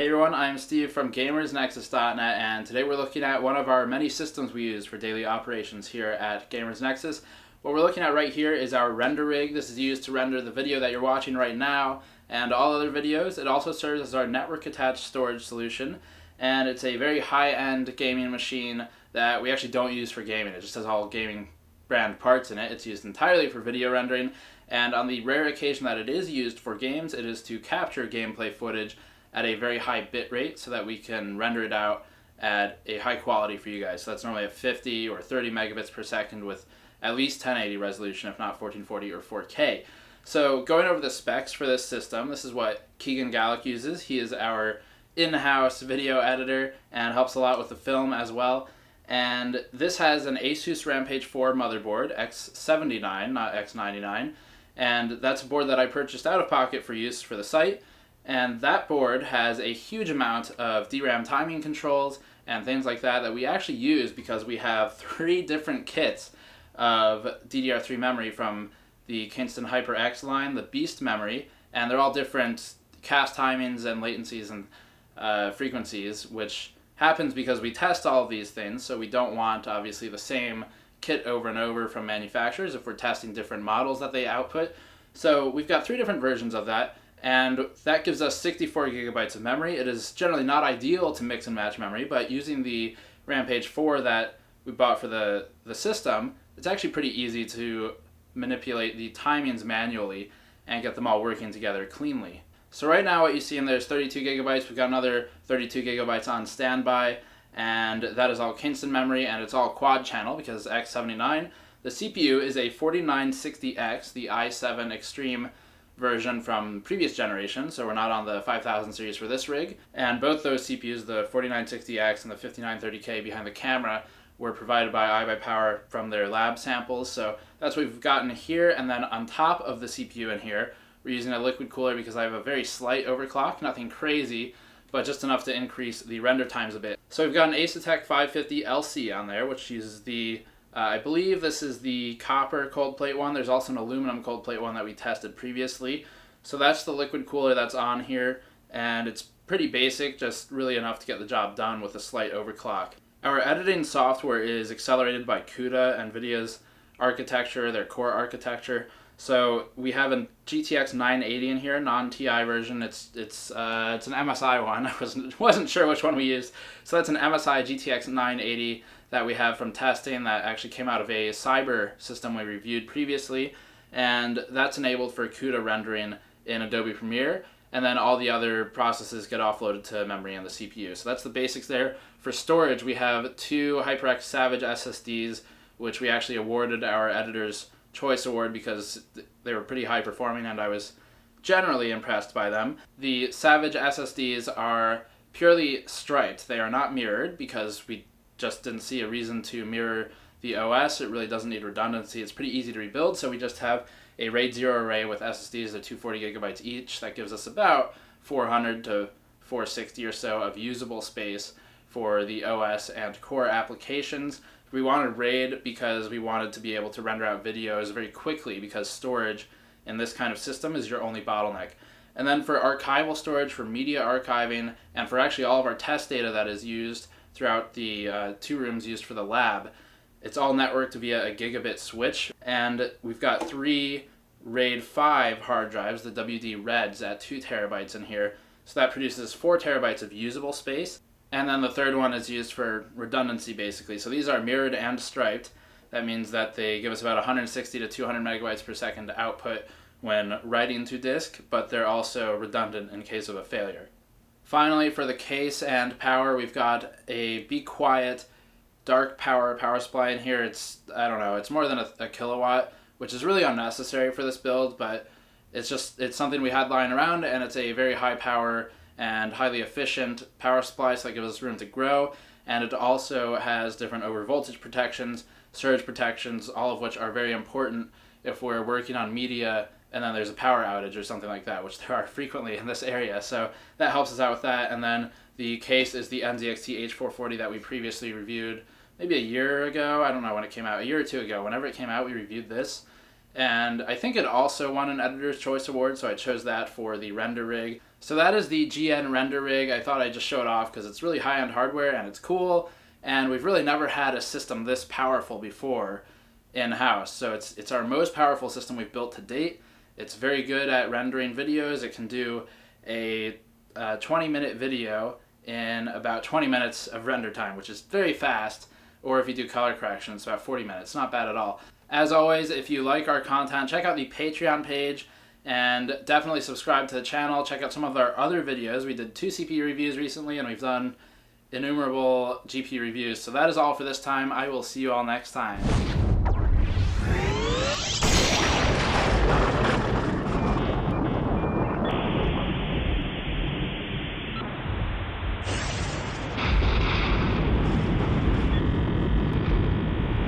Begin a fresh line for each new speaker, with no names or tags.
Hey everyone, I'm Steve from GamersNexus.net, and today we're looking at one of our many systems we use for daily operations here at Gamers Nexus. What we're looking at right here is our render rig. This is used to render the video that you're watching right now and all other videos. It also serves as our network attached storage solution, and it's a very high-end gaming machine that we actually don't use for gaming. It just has all gaming brand parts in it. It's used entirely for video rendering, and on the rare occasion that it is used for games, it is to capture gameplay footage at a very high bit rate so that we can render it out at a high quality for you guys. So that's normally at 50 or 30 megabits per second with at least 1080 resolution, if not 1440 or 4K. So going over the specs for this system, this is what Keegan Gallic uses. He is our in-house video editor and helps a lot with the film as well. And this has an Asus Rampage 4 motherboard, X79, not X99. And that's a board that I purchased out of pocket for use for the site. And that board has a huge amount of DRAM timing controls and things like that we actually use because we have 3 different kits of DDR3 memory from the Kingston HyperX line, the Beast memory, and they're all different cast timings and latencies and frequencies, which happens because we test all of these things, so we don't want obviously the same kit over and over from manufacturers if we're testing different models that they output. So we've got 3 different versions of that. And that gives us 64 gigabytes of memory. It is generally not ideal to mix and match memory, but using the Rampage 4 that we bought for the system, it's actually pretty easy to manipulate the timings manually and get them all working together cleanly. So right now what you see in there is 32 gigabytes. We've got another 32 gigabytes on standby, and that is all Kingston memory, and it's all quad channel because it's X79. The CPU is a 4960X, the i7 Extreme version from previous generation, so we're not on the 5000 series for this rig. And both those CPUs, the 4960X and the 5930K behind the camera, were provided by iBuyPower from their lab samples. So that's what we've gotten here. And then on top of the CPU in here, we're using a liquid cooler because I have a very slight overclock, nothing crazy, but just enough to increase the render times a bit. So we've got an Asetek 550 LC on there, which uses the I believe this is the copper cold plate one. There's also an aluminum cold plate one that we tested previously. So that's the liquid cooler that's on here, and it's pretty basic, just really enough to get the job done with a slight overclock. Our editing software is accelerated by CUDA, NVIDIA's architecture, their core architecture. So we have a GTX 980 in here, non-TI version. It's an MSI one. I wasn't sure which one we used. So that's an MSI GTX 980 that we have from testing that actually came out of a cyber system we reviewed previously, and that's enabled for CUDA rendering in Adobe Premiere, and then all the other processes get offloaded to memory and the CPU. So that's the basics there. For storage, we have 2 HyperX Savage SSDs, which we actually awarded our Editor's Choice Award because they were pretty high performing and I was generally impressed by them. The Savage SSDs are purely striped. They are not mirrored because we just didn't see a reason to mirror the OS. It really doesn't need redundancy. It's pretty easy to rebuild, so we just have a RAID 0 array with SSDs of 240 gigabytes each. That gives us about 400 to 460 or so of usable space for the OS and core applications. We wanted RAID because we wanted to be able to render out videos very quickly because storage in this kind of system is your only bottleneck. And then for archival storage, for media archiving, and for actually all of our test data that is used throughout the 2 rooms used for the lab, it's all networked via a gigabit switch, and we've got 3 RAID 5 hard drives, the WD Reds, at 2 terabytes in here, so that produces 4 terabytes of usable space, and then the third one is used for redundancy basically. So these are mirrored and striped. That means that they give us about 160 to 200 megabytes per second output when writing to disk, but they're also redundant in case of a failure. Finally, for the case and power, we've got a Be Quiet dark power supply in here. It's more than a kilowatt, which is really unnecessary for this build, but it's something we had lying around, and it's a very high power and highly efficient power supply, so that gives us room to grow. And it also has different overvoltage protections, surge protections, all of which are very important if we're working on media and then there's a power outage or something like that, which there are frequently in this area. So that helps us out with that. And then the case is the NZXT H440 that we previously reviewed maybe a year ago. I don't know when it came out, a year or 2 ago. Whenever it came out, we reviewed this. And I think it also won an Editor's Choice Award, so I chose that for the render rig. So that is the GN render rig. I thought I'd just show it off because it's really high-end hardware and it's cool, and we've really never had a system this powerful before in-house. So it's our most powerful system we've built to date. It's very good at rendering videos. It can do a 20-minute video in about 20 minutes of render time, which is very fast, or if you do color correction, it's about 40 minutes. Not bad at all. As always, if you like our content, check out the Patreon page and definitely subscribe to the channel. Check out some of our other videos. We did 2 CPU reviews recently, and we've done innumerable GPU reviews. So that is all for this time. I will see you all next time.